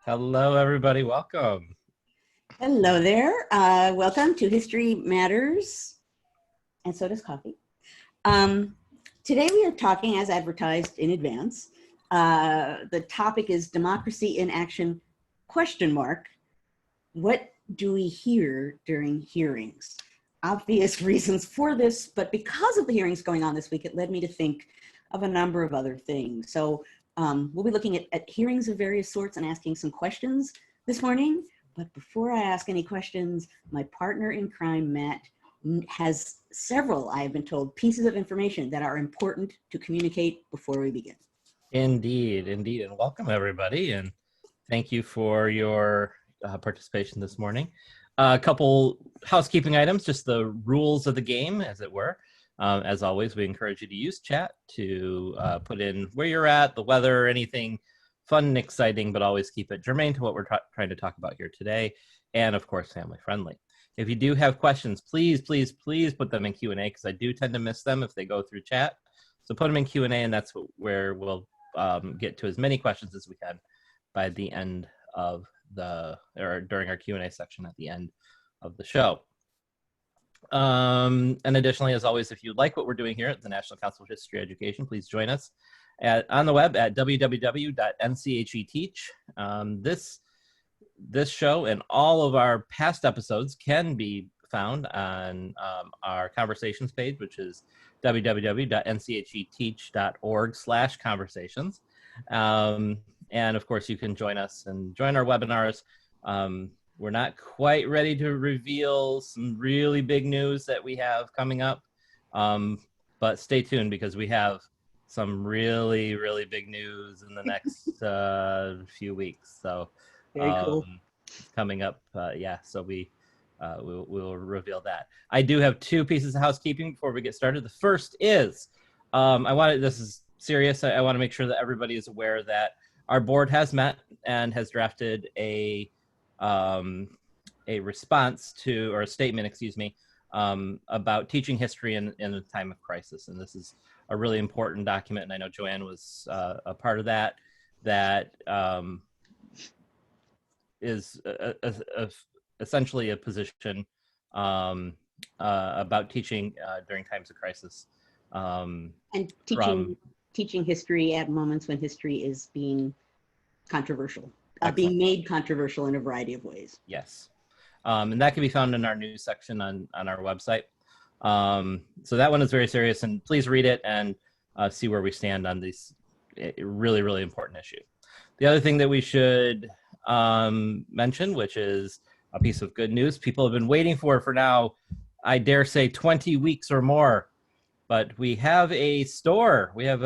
Hello, everybody. Welcome. Hello there. Welcome to History Matters, and so does coffee. Today we are talking, as advertised in advance. The topic is Democracy in Action, ? What do we hear during hearings? Obvious reasons for this, but because of the hearings going on this week, it led me to think of a number of other things. So we'll be looking at hearings of various sorts and asking some questions this morning. But before I ask any questions, my partner in crime, Matt, has several, I have been told, pieces of information that are important to communicate before we begin. Indeed. And welcome, everybody. And thank you for your participation this morning. A couple housekeeping items, just the rules of the game, as it were. As always, we encourage you to use chat to put in where you're at, the weather, anything fun and exciting, but always keep it germane to what we're trying to talk about here today. And of course, family friendly. If you do have questions, please put them in Q&A, because I do tend to miss them if they go through chat. So put them in Q&A, and that's where we'll get to as many questions as we can by the end of during our Q&A section at the end of the show. And additionally, as always, if you like what we're doing here at the National Council of History Education, please join us on the web at www.ncheteach. This show and all of our past episodes can be found on our conversations page, which is www.ncheteach.org/conversations. And of course, you can join us and join our webinars. We're not quite ready to reveal some really big news that we have coming up, but stay tuned, because we have some really big news in the next few weeks. So Very cool. coming up, so we'll reveal that. I do have two pieces of housekeeping before we get started. The first is, this is serious. I want to make sure that everybody is aware that our board has met and has drafted a response to, or a statement, excuse me, about teaching history in a time of crisis. And this is a really important document, and I know Joanne was a part of that. That is essentially a position about teaching during times of crisis. And teaching history at moments when history is being controversial, being made controversial in a variety of ways. Yes. And that can be found in our news section on our website. So that one is very serious, and please read it and see where we stand on this really important issue. The other thing that we should mention, which is a piece of good news people have been waiting for now, I dare say 20 weeks or more, but we have a store. We have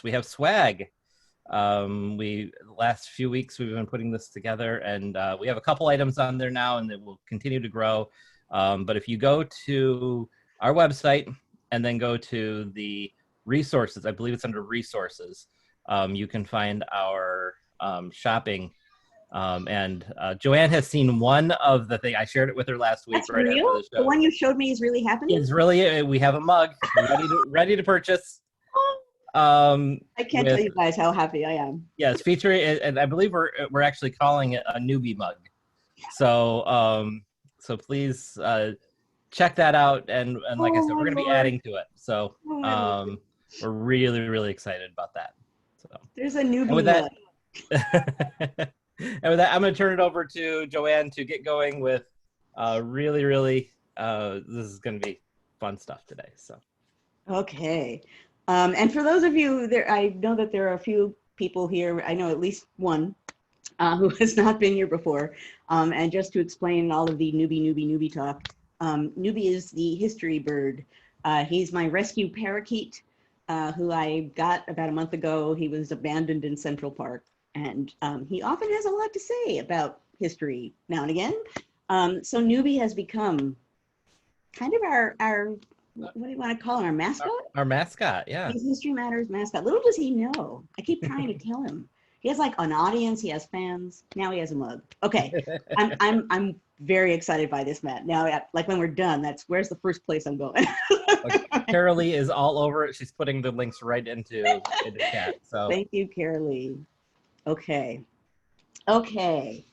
we have swag. Last few weeks we've been putting this together, and we have a couple items on there now, and it will continue to grow. But if you go to our website and then go to the resources, I believe it's under resources, you can find our shopping. And Joanne has seen one of the things. I shared it with her last week. That's right real? After the show. The one you showed me is really happening? It's really, we have a mug ready to purchase. I can't tell you guys how happy I am. Yes, featuring, and I believe we're actually calling it a newbie mug. So so please check that out, and like I said, we're going to be adding to it. So we're really excited about that. So there's a newbie mug. And with that, I'm going to turn it over to Joanne to get going with really this is going to be fun stuff today. So okay. And for those of you there, I know that there are a few people here. I know at least one who has not been here before. And just to explain all of the newbie talk, Newbie is the history bird. He's my rescue parakeet, who I got about a month ago. He was abandoned in Central Park, and he often has a lot to say about history now and again. So Newbie has become kind of our what do you want to call him? Our mascot? Our mascot, yeah. He's History Matters mascot. Little does he know. I keep trying to tell him. He has like an audience. He has fans. Now he has a mug. Okay, I'm very excited by this, Matt. Now, like when we're done, where's the first place I'm going. Okay. Carolee is all over it. She's putting the links right into chat. So thank you, Carolee. Okay. Okay.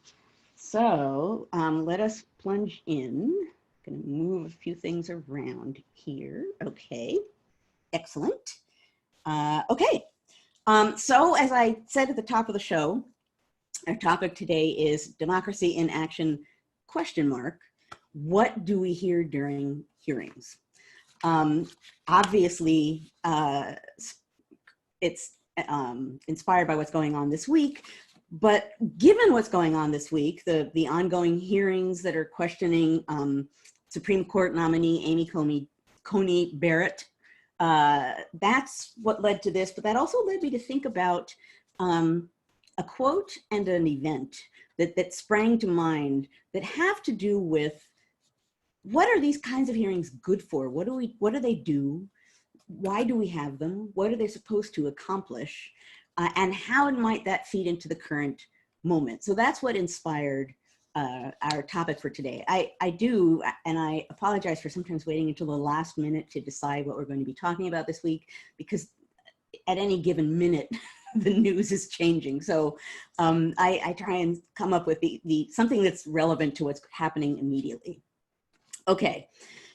So let us plunge in. Going to move a few things around here. Okay. Excellent. Okay. So as I said at the top of the show, our topic today is democracy in action, question mark. What do we hear during hearings? Obviously, it's inspired by what's going on this week. But given what's going on this week, the ongoing hearings that are questioning Supreme Court nominee Amy Coney Barrett, that's what led to this. But that also led me to think about a quote and an event that sprang to mind that have to do with what are these kinds of hearings good for? What do they do? Why do we have them? What are they supposed to accomplish? And how might that feed into the current moment? So that's what inspired our topic for today. I do, and I apologize for sometimes waiting until the last minute to decide what we're going to be talking about this week, because at any given minute, the news is changing. So I try and come up with something that's relevant to what's happening immediately. Okay.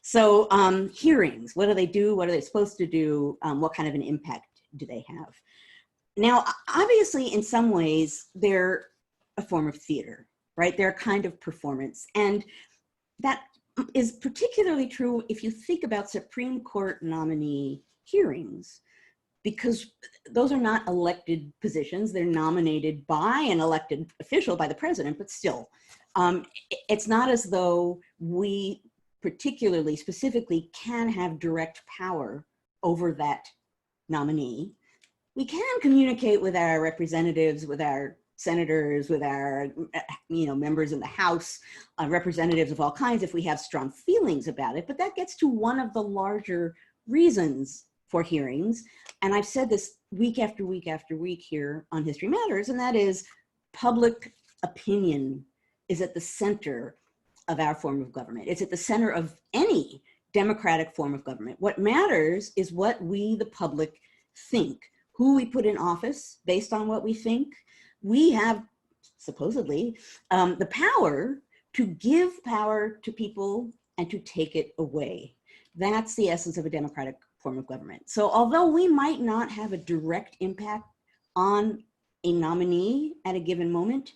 So hearings, what do they do? What are they supposed to do? What kind of an impact do they have? Now, obviously, in some ways, they're a form of theater, right? They're a kind of performance. And that is particularly true if you think about Supreme Court nominee hearings, because those are not elected positions. They're nominated by an elected official, by the president, but still, it's not as though we particularly, specifically, can have direct power over that nominee. We can communicate with our representatives, with our senators, with our members in the House, representatives of all kinds if we have strong feelings about it, but that gets to one of the larger reasons for hearings. And I've said this week after week after week here on History Matters, and that is public opinion is at the center of our form of government. It's at the center of any democratic form of government. What matters is what we, the public, think, who we put in office based on what we think. We have, supposedly, the power to give power to people and to take it away. That's the essence of a democratic form of government. So although we might not have a direct impact on a nominee at a given moment,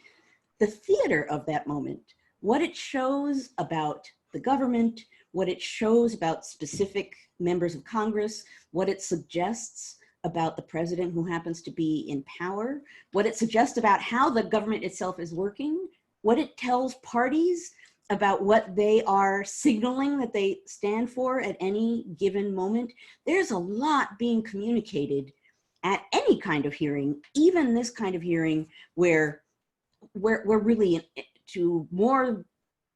the theater of that moment, what it shows about the government, what it shows about specific members of Congress, what it suggests about the president who happens to be in power, what it suggests about how the government itself is working, what it tells parties about what they are signaling that they stand for at any given moment. There's a lot being communicated at any kind of hearing, even this kind of hearing where we're really, to more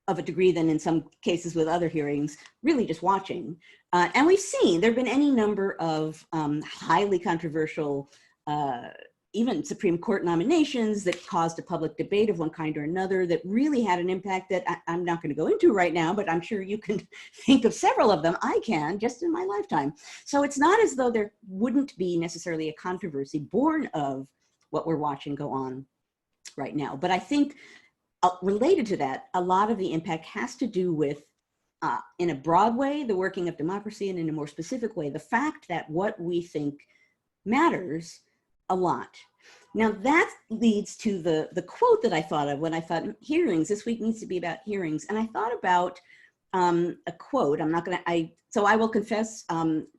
of a degree than in some cases with other hearings, really just watching. And we've seen, there have been any number of highly controversial, even Supreme Court nominations that caused a public debate of one kind or another that really had an impact that I'm not going to go into right now, but I'm sure you can think of several of them. I can, just in my lifetime. So it's not as though there wouldn't be necessarily a controversy born of what we're watching go on right now. But I think related to that, a lot of the impact has to do with, in a broad way, the working of democracy, and in a more specific way, the fact that what we think matters a lot. Now that leads to the quote that I thought of when I thought hearings, this week needs to be about hearings. And I thought about a quote. So I will confess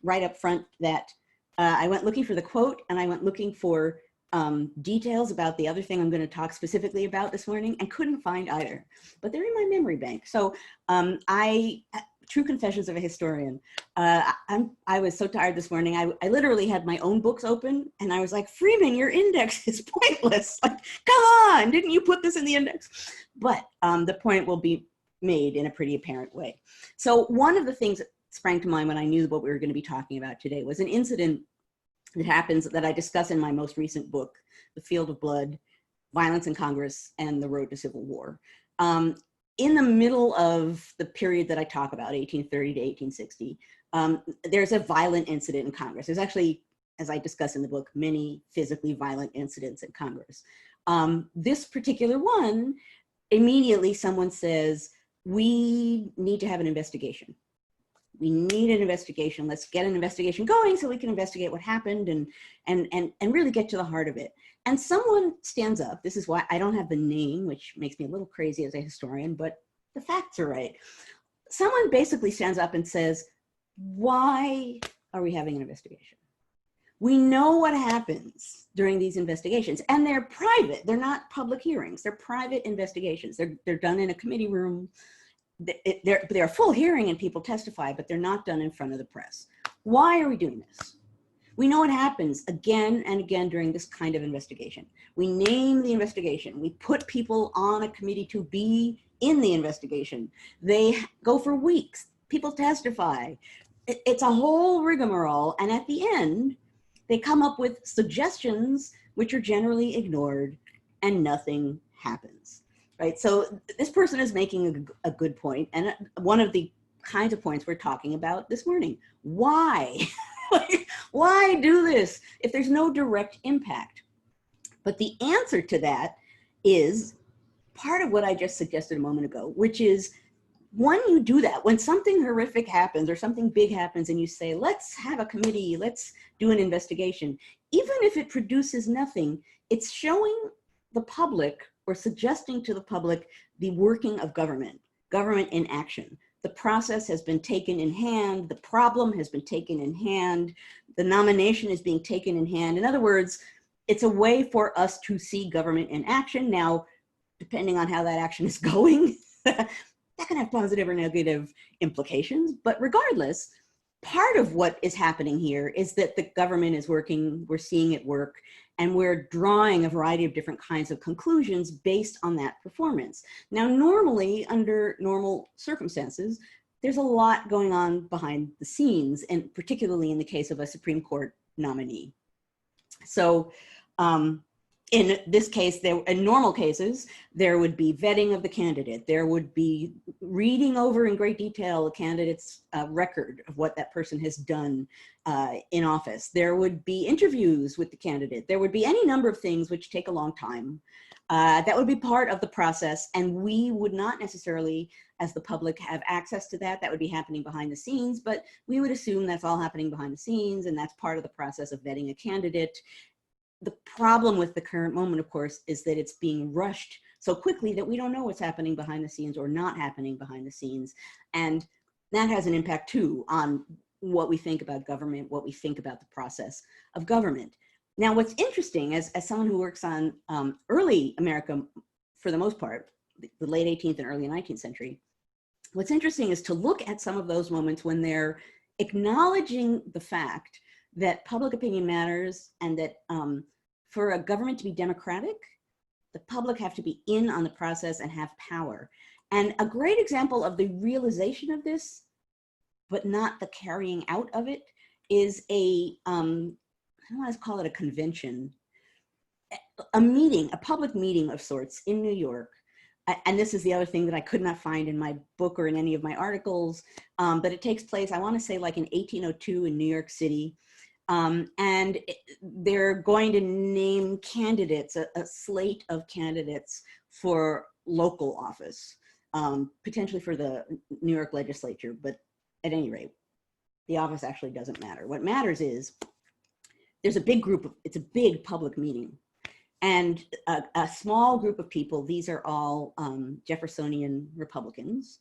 right up front that I went looking for the quote, and I went looking for details about the other thing I'm going to talk specifically about this morning, and couldn't find either, but they're in my memory bank. So true confessions of a historian. I was so tired this morning. I literally had my own books open, and I was like, Freeman, your index is pointless. Like, come on, didn't you put this in the index? But the point will be made in a pretty apparent way. So one of the things that sprang to mind when I knew what we were going to be talking about today was an incident that happens, that I discuss in my most recent book, The Field of Blood, Violence in Congress and the Road to Civil War. In the middle of the period that I talk about, 1830 to 1860, there's a violent incident in Congress. There's actually, as I discuss in the book, many physically violent incidents in Congress. This particular one, immediately someone says, we need to have an investigation. We need an investigation. Let's get an investigation going so we can investigate what happened and really get to the heart of it. And someone stands up. This is why I don't have the name, which makes me a little crazy as a historian, but the facts are right. Someone basically stands up and says, why are we having an investigation? We know what happens during these investigations, and they're private. They're not public hearings. They're private investigations. They're done in a committee room. They're a full hearing and people testify, but they're not done in front of the press. Why are we doing this? We know what happens again and again during this kind of investigation. We name the investigation. We put people on a committee to be in the investigation. They go for weeks. People testify. It's a whole rigmarole. And at the end, they come up with suggestions which are generally ignored and nothing happens, right? So this person is making a good point, and one of the kinds of points we're talking about this morning. Why? Why do this if there's no direct impact? But the answer to that is part of what I just suggested a moment ago, which is when you do that, when something horrific happens or something big happens and you say, let's have a committee, let's do an investigation, even if it produces nothing, it's showing the public or suggesting to the public the working of government in action. The process has been taken in hand, the problem has been taken in hand, the nomination is being taken in hand. In other words, it's a way for us to see government in action. Now, depending on how that action is going, that can have positive or negative implications, but regardless, part of what is happening here is that the government is working, we're seeing it work, and we're drawing a variety of different kinds of conclusions based on that performance. Now, normally, under normal circumstances, there's a lot going on behind the scenes, and particularly in the case of a Supreme Court nominee. So, in this case, in normal cases, there would be vetting of the candidate. There would be reading over in great detail a candidate's record of what that person has done in office. There would be interviews with the candidate. There would be any number of things which take a long time. That would be part of the process, and we would not necessarily, as the public, have access to that. That would be happening behind the scenes, but we would assume that's all happening behind the scenes, and that's part of the process of vetting a candidate. The problem with the current moment, of course, is that it's being rushed so quickly that we don't know what's happening behind the scenes or not happening behind the scenes. And that has an impact too on what we think about government, what we think about the process of government. Now, what's interesting, as someone who works on early America, for the most part, the late 18th and early 19th century, what's interesting is to look at some of those moments when they're acknowledging the fact that public opinion matters and that for a government to be democratic, the public have to be in on the process and have power. And a great example of the realization of this, but not the carrying out of it, is I don't want to call it a convention, a meeting, a public meeting of sorts in New York. And this is the other thing that I could not find in my book or in any of my articles, but it takes place, I want to say like in 1802 in New York City. And they're going to name candidates, a slate of candidates for local office, potentially for the New York legislature, but at any rate, the office actually doesn't matter. What matters is there's a big group of, it's a big public meeting, and a small group of people, these are all Jeffersonian Republicans.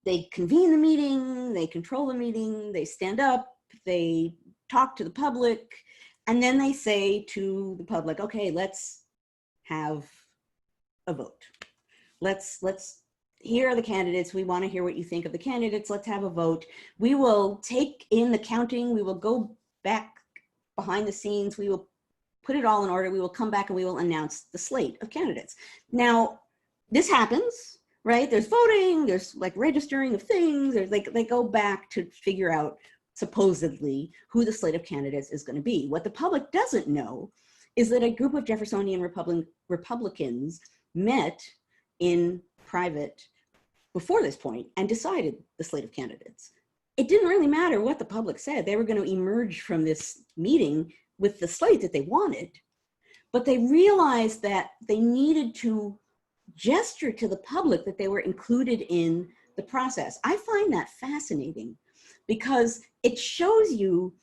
They convene the meeting, they control the meeting, they stand up, they talk to the public, and then they say to the public, okay, let's have a vote. Here are the candidates. We want to hear what you think of the candidates. Let's have a vote. We will take in the counting. We will go back behind the scenes. We will put it all in order. We will come back and we will announce the slate of candidates. Now, this happens, right? There's voting, there's like registering of things. There's like, they go back to figure out supposedly who the slate of candidates is going to be. What the public doesn't know is that a group of Jeffersonian Republicans met in private before this point and decided the slate of candidates. It didn't really matter what the public said. They were going to emerge from this meeting with the slate that they wanted. but they realized that they needed to gesture to the public that they were included in the process. I find that fascinating because it shows you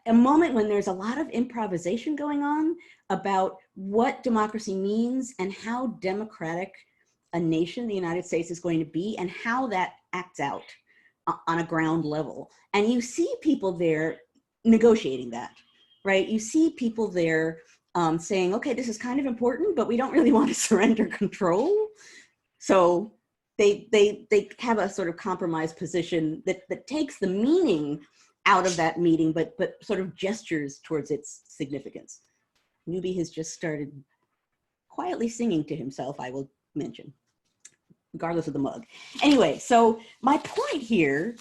a moment when there's a lot of improvisation going on about what democracy means and how democratic a nation, the United States, is going to be, and how that acts out on a ground level. And you see people there negotiating that, right? You see people there saying, okay, this is kind of important, but we don't really want to surrender control. So they have a sort of compromise position that takes the meaning out of that meeting, but sort of gestures towards its significance. Newbie has just started quietly singing to himself, I will mention, regardless of the mug. Anyway, so my point here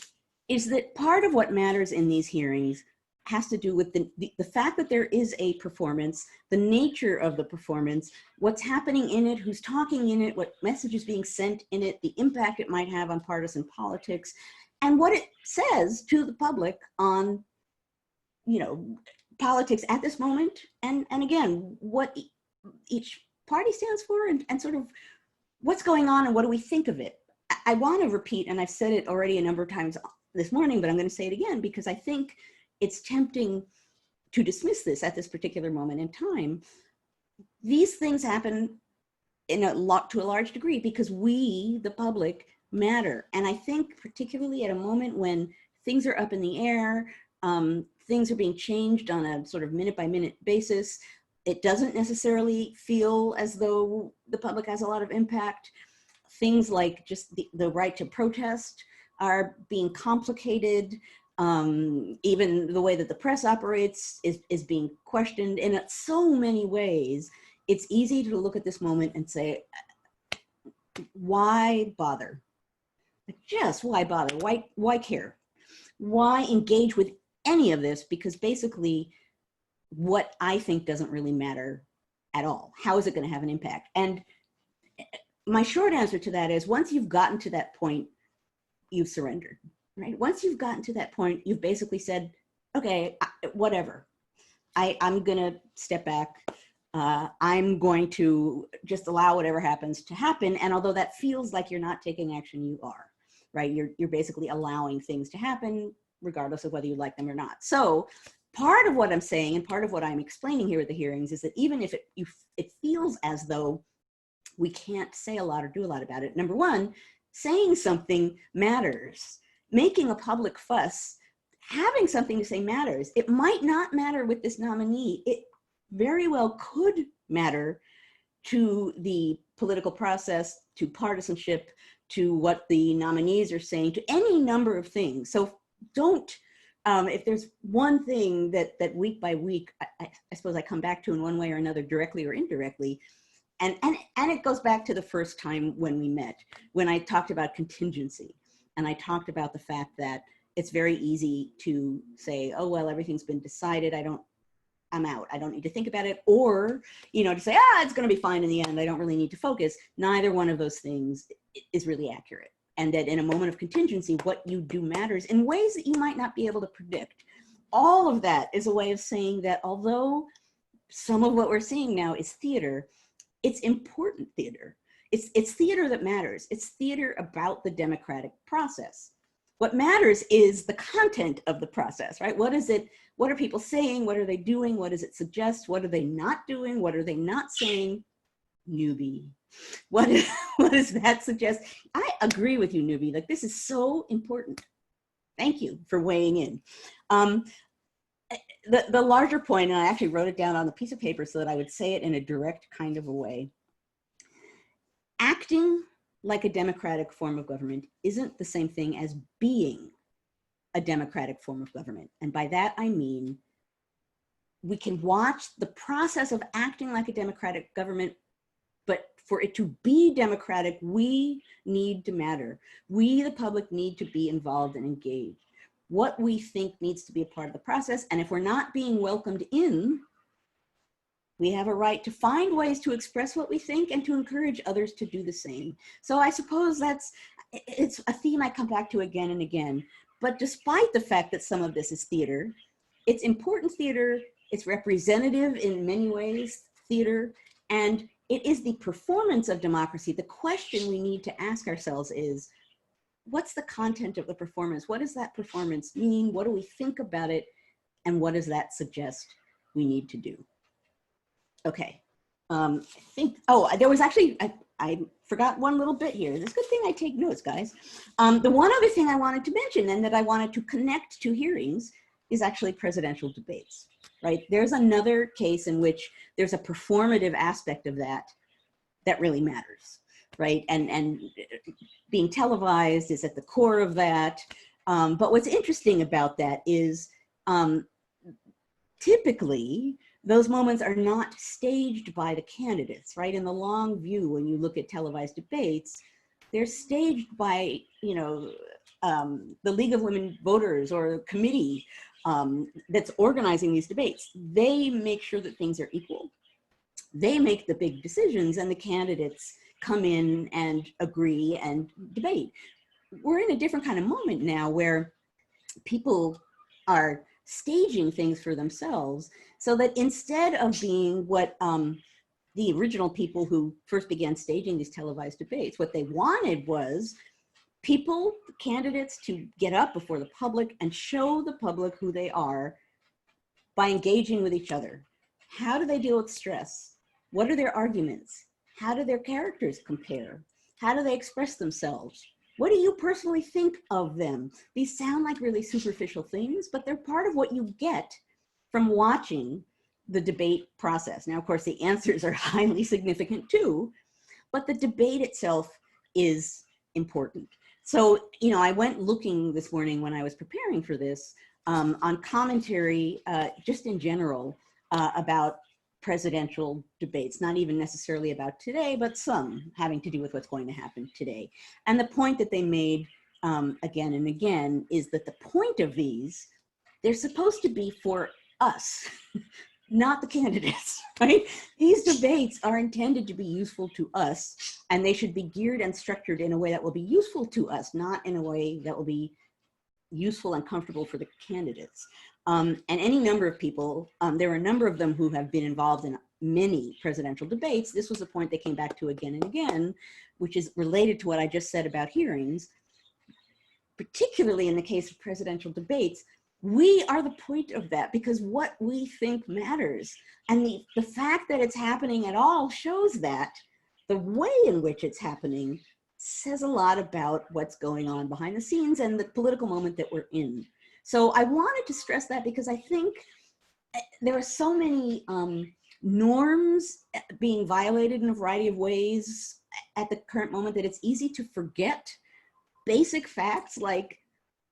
is that part of what matters in these hearings has to do with the fact that there is a performance, the nature of the performance, what's happening in it, who's talking in it, what message is being sent in it, the impact it might have on partisan politics, and what it says to the public on, you know, politics at this moment, and again, what each party stands for, and sort of what's going on and what do we think of it. I want to repeat, and I've said it already a number of times this morning, but I'm going to say it again because I think it's tempting to dismiss this at this particular moment in time. These things happen to a large degree because we, the public, matter. And I think particularly at a moment when things are up in the air, things are being changed on a sort of minute by minute basis, it doesn't necessarily feel as though the public has a lot of impact. Things like just the right to protest are being complicated. Even the way that the press operates is being questioned. And in so many ways, it's easy to look at this moment and say, why bother? Just why bother? Why care? Why engage with any of this? Because basically, what I think doesn't really matter at all. How is it going to have an impact? And my short answer to that is, once you've gotten to that point, you've surrendered, right? Once you've gotten to that point, you've basically said, okay, whatever. I'm going to step back. I'm going to just allow whatever happens to happen. And although that feels like you're not taking action, you are, right? You're basically allowing things to happen regardless of whether you like them or not. So part of what I'm saying and part of what I'm explaining here at the hearings is that even if it feels as though we can't say a lot or do a lot about it, number one, saying something matters. Making a public fuss, having something to say matters. It might not matter with this nominee. It very well could matter to the political process, to partisanship, to what the nominees are saying, to any number of things. So don't, if there's one thing that week by week, I suppose I come back to in one way or another, directly or indirectly, and it goes back to the first time when we met, when I talked about contingency. And I talked about the fact that it's very easy to say, oh, well, everything's been decided. I'm out. I don't need to think about it. Or, you know, to say, it's going to be fine in the end. I don't really need to focus. Neither one of those things is really accurate. And that in a moment of contingency, what you do matters in ways that you might not be able to predict. All of that is a way of saying that although some of what we're seeing now is theater, it's important theater. It's theater that matters. It's theater about the democratic process. What matters is the content of the process, right? What is it? What are people saying? What are they doing? What does it suggest? What are they not doing? What are they not saying? Newbie. What does that suggest? I agree with you, Newbie. Like, this is so important. Thank you for weighing in. The larger point, and I actually wrote it down on a piece of paper so that I would say it in a direct kind of a way. Acting like a democratic form of government isn't the same thing as being a democratic form of government. And by that, I mean, we can watch the process of acting like a democratic government, but for it to be democratic, we need to matter. We, the public, need to be involved and engaged. What we think needs to be a part of the process. And if we're not being welcomed in, we have a right to find ways to express what we think and to encourage others to do the same. So I suppose it's a theme I come back to again and again. But despite the fact that some of this is theater, it's important theater it's representative in many ways, theater, and it is the performance of democracy. The question we need to ask ourselves is, what's the content of the performance? What does that performance mean? What do we think about it? And what does that suggest we need to do? Okay, I think, oh, there was actually, I forgot one little bit here. It's a good thing I take notes, guys. The one other thing I wanted to mention and that I wanted to connect to hearings is actually presidential debates, right? There's another case in which there's a performative aspect of that that really matters, right? And being televised is at the core of that. But what's interesting about that is typically those moments are not staged by the candidates, right? In the long view, when you look at televised debates, they're staged by, you know, the League of Women Voters or a committee that's organizing these debates. They make sure that things are equal. They make the big decisions and the candidates come in and agree and debate. We're in a different kind of moment now where people are staging things for themselves, so that instead of being what the original people who first began staging these televised debates, what they wanted was people, candidates, to get up before the public and show the public who they are by engaging with each other. How do they deal with stress? What are their arguments? How do their characters compare? How do they express themselves? What do you personally think of them? These sound like really superficial things, but they're part of what you get from watching the debate process. Now, of course, the answers are highly significant too, but the debate itself is important. So, you know, I went looking this morning when I was preparing for this on commentary, just in general, about presidential debates, not even necessarily about today, but some having to do with what's going to happen today. And the point that they made again and again is that the point of these, they're supposed to be for us, not the candidates, right? These debates are intended to be useful to us, and they should be geared and structured in a way that will be useful to us, not in a way that will be useful and comfortable for the candidates. And any number of people, there are a number of them who have been involved in many presidential debates. This was a point they came back to again and again, which is related to what I just said about hearings. Particularly in the case of presidential debates, we are the point of that, because what we think matters. And the fact that it's happening at all shows that the way in which it's happening says a lot about what's going on behind the scenes and the political moment that we're in. So I wanted to stress that because I think there are so many norms being violated in a variety of ways at the current moment that it's easy to forget basic facts, like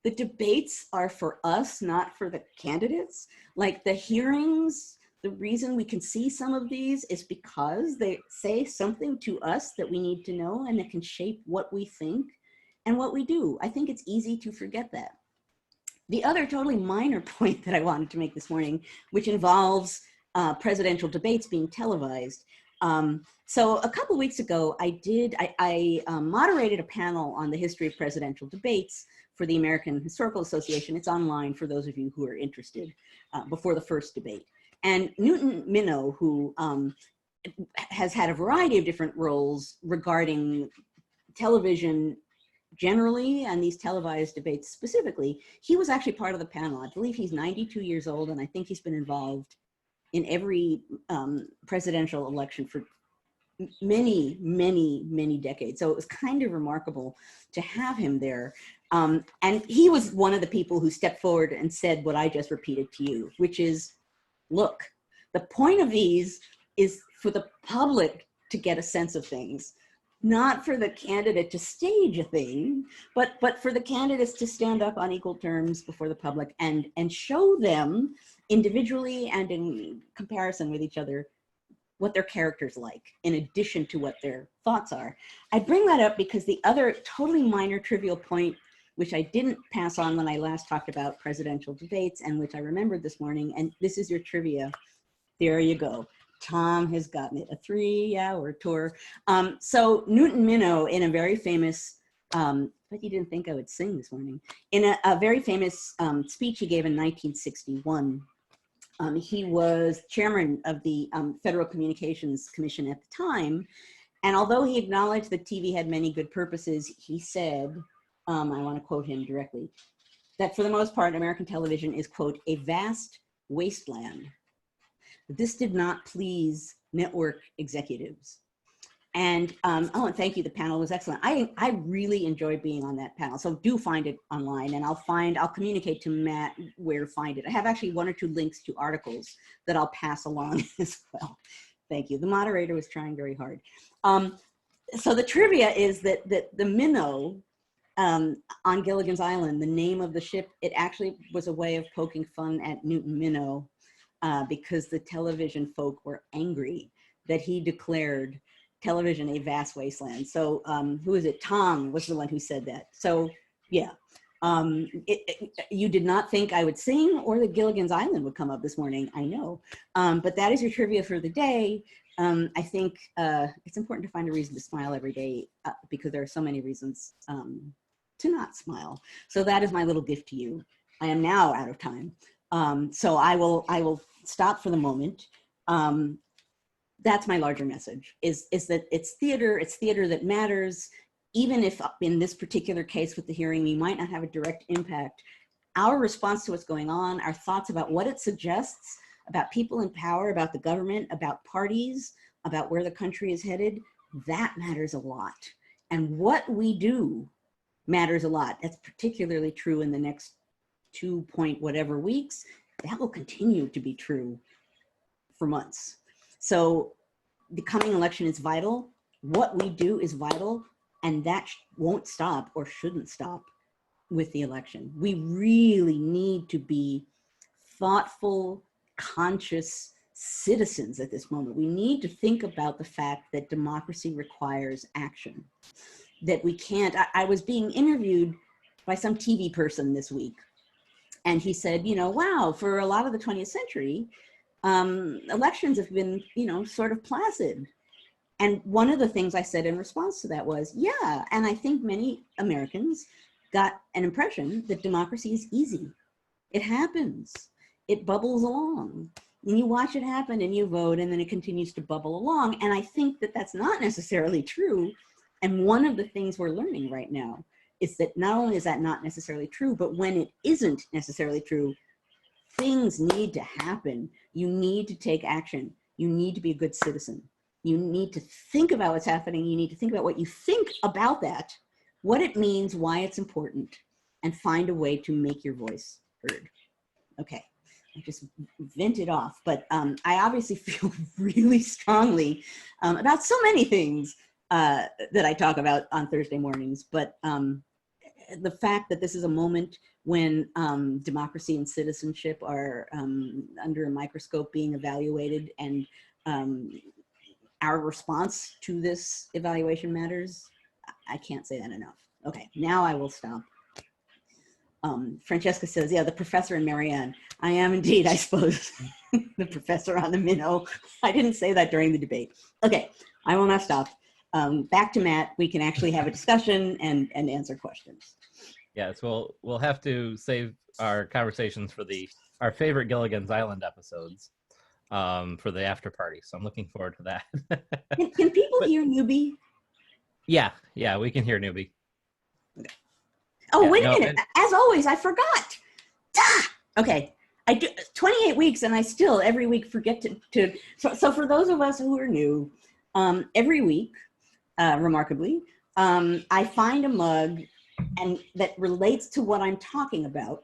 the debates are for us, not for the candidates. Like the hearings, the reason we can see some of these is because they say something to us that we need to know and that can shape what we think and what we do. I think it's easy to forget that. The other totally minor point that I wanted to make this morning, which involves presidential debates being televised. So a couple of weeks ago, I moderated a panel on the history of presidential debates for the American Historical Association. It's online for those of you who are interested, before the first debate. And Newton Minow, who has had a variety of different roles regarding television generally and these televised debates specifically, he was actually part of the panel. I believe he's 92 years old, and I think he's been involved in every presidential election for many, many, many decades. So it was kind of remarkable to have him there. And he was one of the people who stepped forward and said what I just repeated to you, which is, look, the point of these is for the public to get a sense of things, not for the candidate to stage a thing, but for the candidates to stand up on equal terms before the public and show them individually and in comparison with each other what their character's like, in addition to what their thoughts are. I bring that up because the other totally minor trivial point, which I didn't pass on when I last talked about presidential debates and which I remembered this morning, and this is your trivia. There you go. Tom has gotten it, a 3-hour tour. So Newton Minow, in a very famous, but you didn't think I would sing this morning, in a very famous speech he gave in 1961, He was chairman of the Federal Communications Commission at the time. And although he acknowledged that TV had many good purposes, he said, I want to quote him directly, that for the most part, American television is, quote, a vast wasteland. This did not please network executives. And, and thank you, the panel was excellent. I really enjoyed being on that panel, so do find it online, and I'll communicate to Matt where to find it. I have actually 1 or 2 links to articles that I'll pass along as well. Thank you. The moderator was trying very hard. So the trivia is that the minnow on Gilligan's Island, the name of the ship, it actually was a way of poking fun at Newton Minnow because the television folk were angry that he declared television a vast wasteland. So who is it? Tom was the one who said that. So yeah, you did not think I would sing or that Gilligan's Island would come up this morning, I know. But that is your trivia for the day. I think it's important to find a reason to smile every day because there are so many reasons to not smile. So that is my little gift to you. I am now out of time. So I will stop for the moment. That's my larger message, is that it's theater that matters. Even if in this particular case with the hearing, we might not have a direct impact, our response to what's going on, our thoughts about what it suggests about people in power, about the government, about parties, about where the country is headed, that matters a lot. And what we do matters a lot. That's particularly true in the next 2 point whatever weeks. That will continue to be true for months. So the coming election is vital. What we do is vital, and that won't stop or shouldn't stop with the election. We really need to be thoughtful, conscious citizens at this moment. We need to think about the fact that democracy requires action, that we can't. I was being interviewed by some TV person this week, and he said, you know, wow, for a lot of the 20th century, elections have been, you know, sort of placid. And one of the things I said in response to that was, yeah, and I think many Americans got an impression that democracy is easy. It happens. It bubbles along. And you watch it happen and you vote, and then it continues to bubble along. And I think that that's not necessarily true. And one of the things we're learning right now is that not only is that not necessarily true, but when it isn't necessarily true, things need to happen. You need to take action. You need to be a good citizen. You need to think about what's happening. You need to think about what you think about that, what it means, why it's important, and find a way to make your voice heard. Okay, I just vented off, but I obviously feel really strongly about so many things that I talk about on Thursday mornings, but the fact that this is a moment when democracy and citizenship are under a microscope being evaluated, and our response to this evaluation matters. I can't say that enough. Okay, now I will stop. Francesca says, yeah, the professor and Marianne. I am indeed, I suppose, the professor on the minnow. I didn't say that during the debate. Okay, I will now stop. Back to Matt. We can actually have a discussion and answer questions. Yes, we'll have to save our conversations for our favorite Gilligan's Island episodes for the after party. So I'm looking forward to that. Can people hear Newbie? Yeah, we can hear Newbie. Okay. Oh, yeah, wait a minute. As always, I forgot. Okay. I do 28 weeks and I still every week forget to so for those of us who are new, every week, remarkably, I find a mug and that relates to what I'm talking about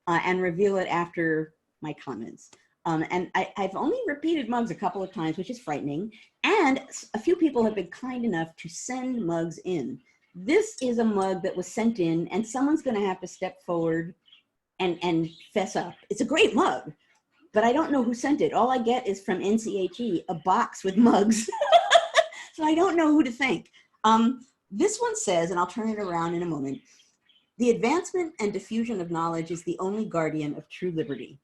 and reveal it after my comments. And I've only repeated mugs a couple of times, which is frightening. And a few people have been kind enough to send mugs in. This is a mug that was sent in, and someone's going to have to step forward and fess up. It's a great mug, but I don't know who sent it. All I get is from NCHE, a box with mugs. So I don't know who to thank. This one says, and I'll turn it around in a moment, the advancement and diffusion of knowledge is the only guardian of true liberty.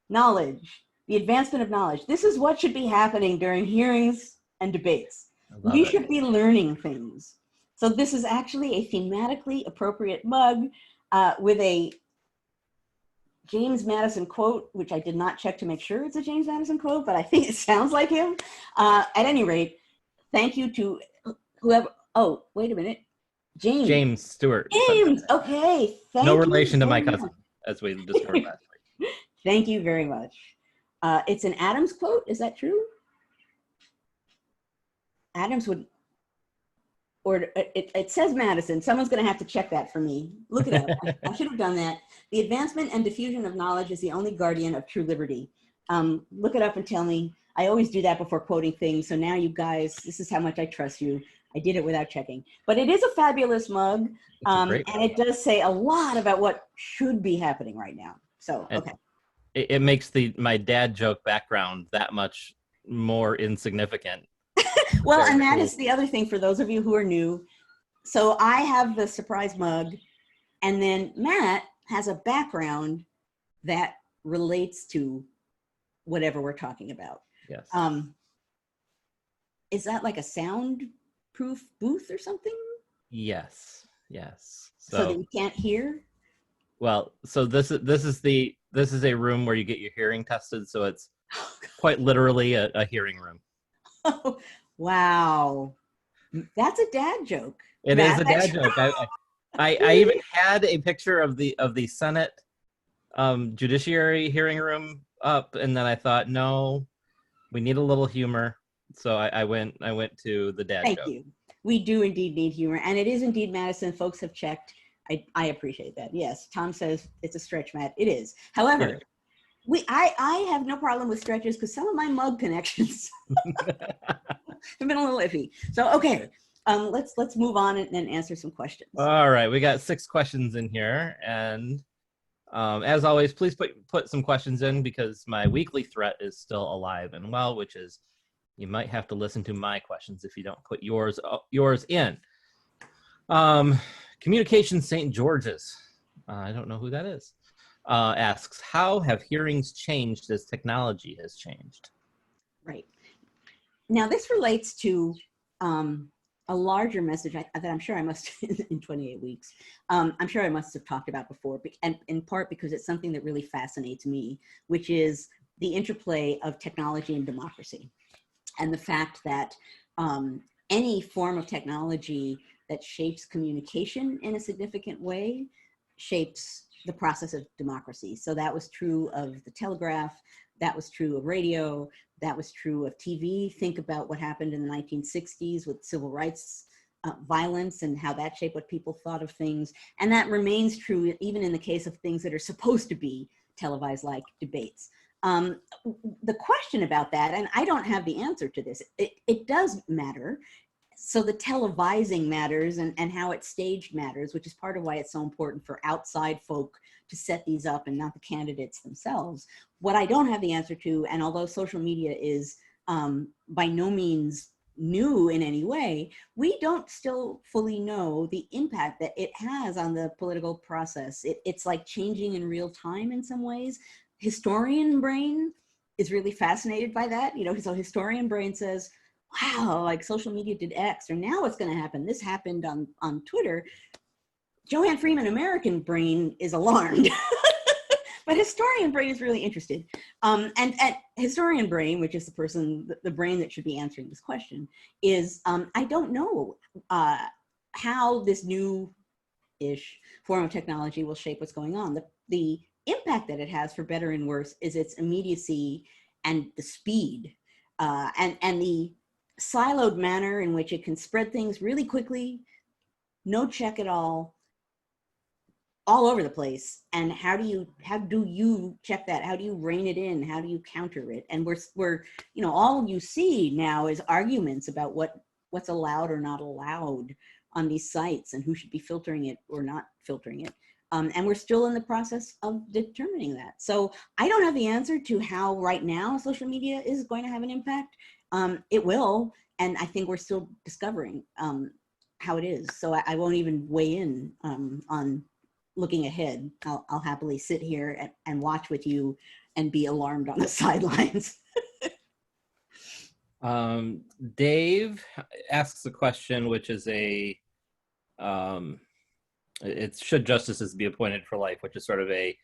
Knowledge, the advancement of knowledge. This is what should be happening during hearings and debates. We should be learning things. So this is actually a thematically appropriate mug with a James Madison quote, which I did not check to make sure it's a James Madison quote, but I think it sounds like him. At any rate, thank you to whoever. Oh, wait a minute. James Stewart. James. Okay. Thank No you relation to my very cousin, as we discovered last week. Thank you very much. It's an Adams quote. Is that true? Adams would, or it says Madison. Someone's going to have to check that for me. Look it up. I should have done that. The advancement and diffusion of knowledge is the only guardian of true liberty. Look it up and tell me. I always do that before quoting things. So now you guys, this is how much I trust you. I did it without checking. But it is a fabulous mug. And it does say a lot about what should be happening right now. So, okay. It makes my dad joke background that much more insignificant. Well, and that is the other thing for those of you who are new. So I have the surprise mug, and then Matt has a background that relates to whatever we're talking about. Yes. Is that like a soundproof booth or something? Yes. Yes. So that you can't hear? Well, so this is a room where you get your hearing tested, so it's quite literally a hearing room. Oh, wow. That's a dad joke. It is a dad joke. I even had a picture of the Senate Judiciary hearing room up, and then I thought, no, we need a little humor. So I went to the dad joke. Thank you. We do indeed need humor, and it is indeed Madison. Folks have checked. I appreciate that. Yes, Tom says it's a stretch, Matt. It is. However, I have no problem with stretches because some of my mug connections have been a little iffy. So okay, let's move on and answer some questions. All right, we got 6 questions in here, and as always, please put some questions in because my weekly threat is still alive and well, which is you might have to listen to my questions if you don't put yours in. Communication St. George's, I don't know who that is, asks, how have hearings changed as technology has changed? Right. Now, this relates to a larger message that I'm sure I must, in 28 weeks, I'm sure I must have talked about before, and in part because it's something that really fascinates me, which is the interplay of technology and democracy. And the fact that any form of technology that shapes communication in a significant way shapes the process of democracy. So that was true of the telegraph, that was true of radio, that was true of TV. Think about what happened in the 1960s with civil rights violence and how that shaped what people thought of things. And that remains true even in the case of things that are supposed to be televised, like debates. The question about that, and I don't have the answer to this, it does matter. So the televising matters and how it's staged matters, which is part of why it's so important for outside folk to set these up and not the candidates themselves. What I don't have the answer to, and although social media is by no means new in any way, we don't still fully know the impact that it has on the political process. It's like changing in real time in some ways. Historian brain is really fascinated by that. You know, so historian brain says, wow, like social media did X, or now what's going to happen? This happened on Twitter. Joanne Freeman, American brain, is alarmed. But historian brain is really interested. And historian brain, which is the brain that should be answering this question, is I don't know how this new-ish form of technology will shape what's going on. The impact that it has, for better and worse, is its immediacy and the speed and the siloed manner in which it can spread things really quickly, no check at all over the place. And how do you check that? How do you rein it in? How do you counter it? And we're you know, all you see now is arguments about what's allowed or not allowed on these sites and who should be filtering it or not filtering it. And we're still in the process of determining that. So I don't have the answer to how right now social media is going to have an impact. It will, and I think we're still discovering how it is. So I won't even weigh in on looking ahead. I'll happily sit here and watch with you and be alarmed on the sidelines. Dave asks a question, which is it should justices be appointed for life, which is sort of a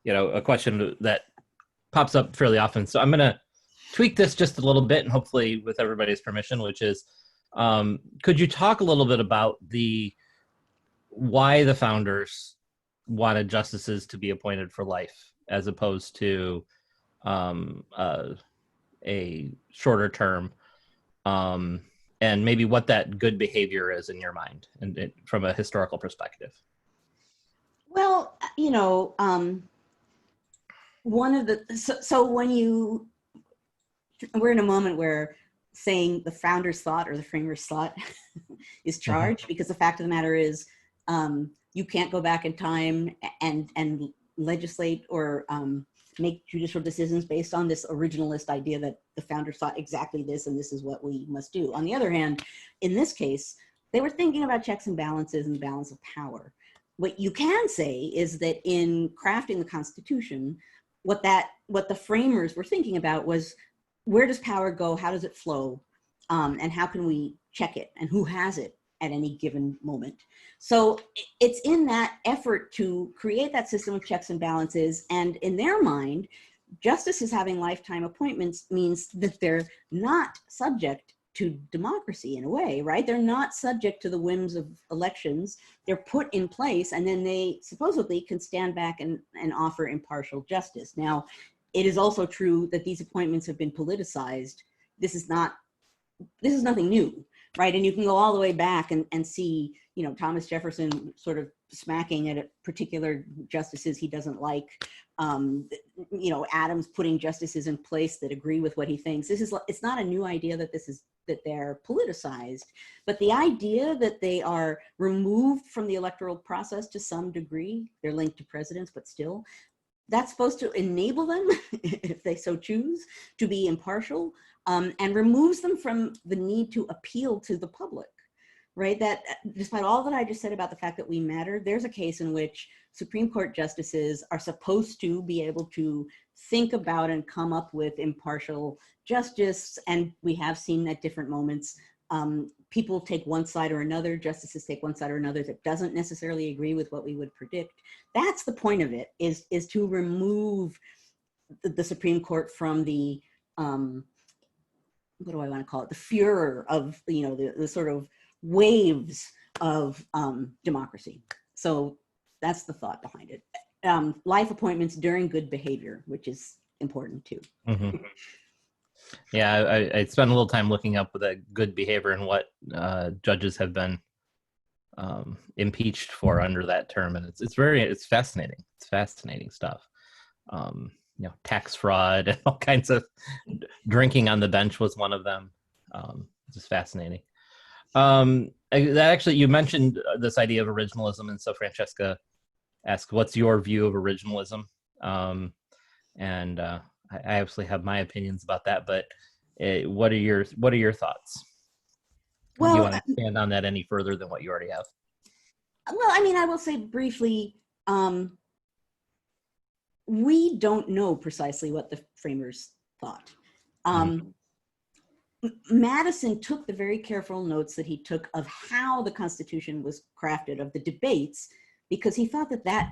a question that pops up fairly often. So I'm going to tweak this just a little bit, and hopefully with everybody's permission, which is, could you talk a little bit about why the founders wanted justices to be appointed for life as opposed to a shorter term, and maybe what that good behavior is in your mind, and from a historical perspective? Well, one of the, so when we're in a moment where saying the founders thought or the framers thought is charged, because the fact of the matter is, you can't go back in time and legislate or make judicial decisions based on this originalist idea that the founders thought exactly this and this is what we must do. On the other hand, in this case, they were thinking about checks and balances and the balance of power. What you can say is that in crafting the Constitution, what the framers were thinking about was, where does power go? How does it flow? And how can we check it? And who has it at any given moment? So it's in that effort to create that system of checks and balances. And in their mind, justices having lifetime appointments means that they're not subject to democracy in a way, right? They're not subject to the whims of elections. They're put in place, and then they supposedly can stand back and offer impartial justice. Now, it is also true that these appointments have been politicized. This is nothing new, right? And you can go all the way back and see, Thomas Jefferson sort of smacking at particular justices he doesn't like. Adams putting justices in place that agree with what he thinks. It's not a new idea that they're politicized, but the idea that they are removed from the electoral process to some degree, they're linked to presidents, but still, that's supposed to enable them, if they so choose, to be impartial, and removes them from the need to appeal to the public, right? That despite all that I just said about the fact that we matter, there's a case in which Supreme Court justices are supposed to be able to think about and come up with impartial justice. And we have seen at different moments, people take one side or another, justices take one side or another that doesn't necessarily agree with what we would predict. That's the point of it, is to remove the Supreme Court from the, what do I want to call it? The furor of, the sort of waves of democracy. So that's the thought behind it. Life appointments during good behavior, which is important too. Mm-hmm. Yeah, I spent a little time looking up the good behavior and what judges have been impeached for under that term, and it's fascinating. It's fascinating stuff. Tax fraud and all kinds of drinking on the bench was one of them. Just fascinating. Actually, you mentioned this idea of originalism, and so Francesca asked, "What's your view of originalism?" And I obviously have my opinions about that, but what are your thoughts? Well, do you want to expand on that any further than what you already have? Well, I will say briefly, we don't know precisely what the framers thought. Madison took the very careful notes that he took of how the Constitution was crafted, of the debates, because he thought that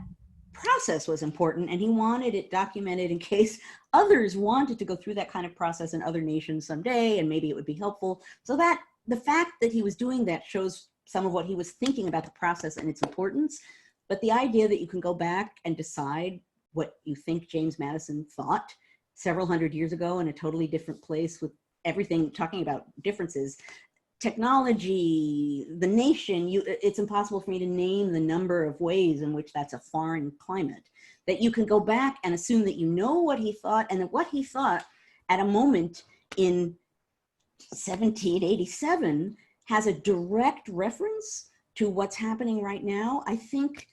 process was important, and he wanted it documented in case others wanted to go through that kind of process in other nations someday, and maybe it would be helpful. So that the fact that he was doing that shows some of what he was thinking about the process and its importance. But the idea that you can go back and decide what you think James Madison thought several hundred years ago in a totally different place, with everything talking about differences, technology, the nation, it's impossible for me to name the number of ways in which that's a foreign climate, that you can go back and assume that you know what he thought, and that what he thought at a moment in 1787 has a direct reference to what's happening right now. I think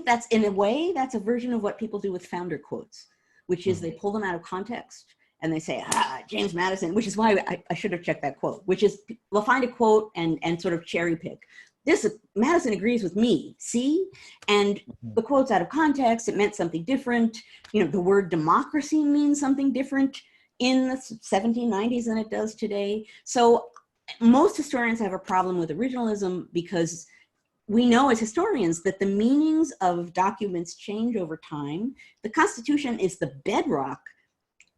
that's, in a way, that's a version of what people do with founder quotes, which is they pull them out of context and they say, James Madison, which is why I should have checked that quote, which is, they'll find a quote and sort of cherry pick. Madison agrees with me, see? And the quote's out of context, it meant something different. The word democracy means something different in the 1790s than it does today. So most historians have a problem with originalism because we know as historians that the meanings of documents change over time. The Constitution is the bedrock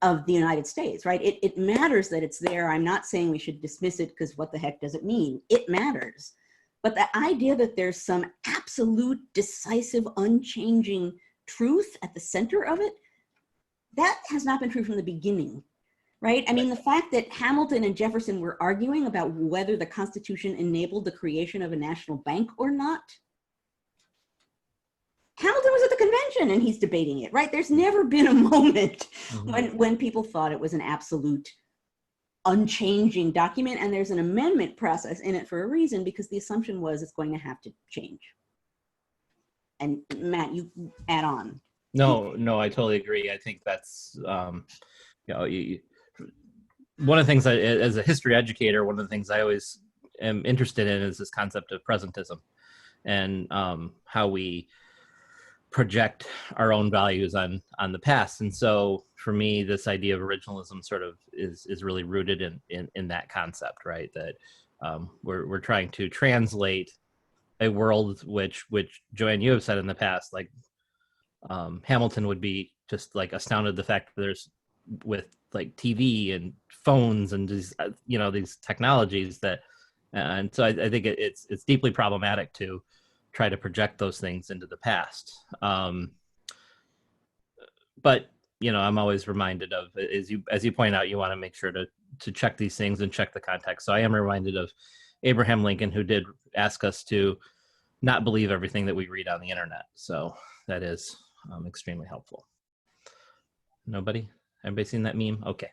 of the United States, right? It matters that it's there. I'm not saying we should dismiss it because what the heck does it mean? It matters. But the idea that there's some absolute, decisive, unchanging truth at the center of it, that has not been true from the beginning, right? I mean, the fact that Hamilton and Jefferson were arguing about whether the Constitution enabled the creation of a national bank or not. Hamilton was at the convention and he's debating it, right? There's never been a moment when people thought it was an absolute unchanging document, and there's an amendment process in it for a reason, because the assumption was it's going to have to change. And Matt, you add on. No, I totally agree. I think that's, one of the things as a history educator, one of the things I always am interested in is this concept of presentism, and how we project our own values on the past. And so for me, this idea of originalism sort of is really rooted in that concept, right? That we're trying to translate a world which Joanne, you have said in the past, like Hamilton would be just like astounded the fact that there's, with like TV and phones and these, these technologies that, and so I think it's deeply problematic to try to project those things into the past. But I'm always reminded of, as you point out, you want to make sure to check these things and check the context. So I am reminded of Abraham Lincoln, who did ask us to not believe everything that we read on the internet. So that is extremely helpful. Nobody? Everybody seen that meme? Okay,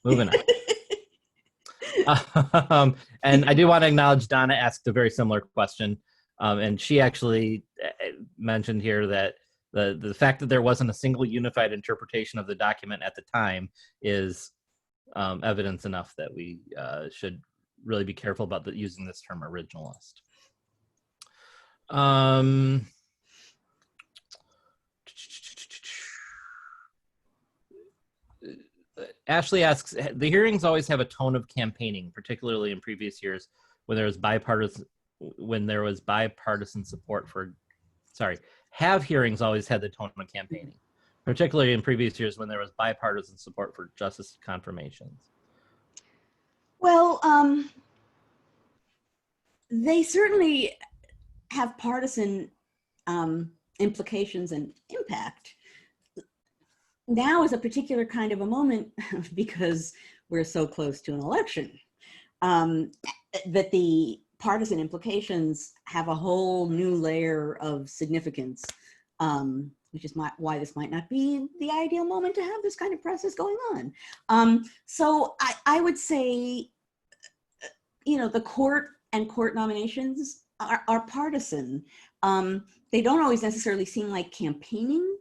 moving on. And I do want to acknowledge Donna asked a very similar question. And she actually mentioned here that the fact that there wasn't a single unified interpretation of the document at the time is evidence enough that we should really be careful about using this term originalist. Ashley asks, the hearings always have a tone of campaigning, particularly in previous years when there was bipartisan support for, have hearings always had the tone of campaigning, particularly in previous years when there was bipartisan support for justice confirmations? Well, they certainly have partisan implications and impact. Now is a particular kind of a moment because we're so close to an election, that the partisan implications have a whole new layer of significance, which is why this might not be the ideal moment to have this kind of process going on. So I would say, the court and court nominations are partisan. They don't always necessarily seem like campaigning.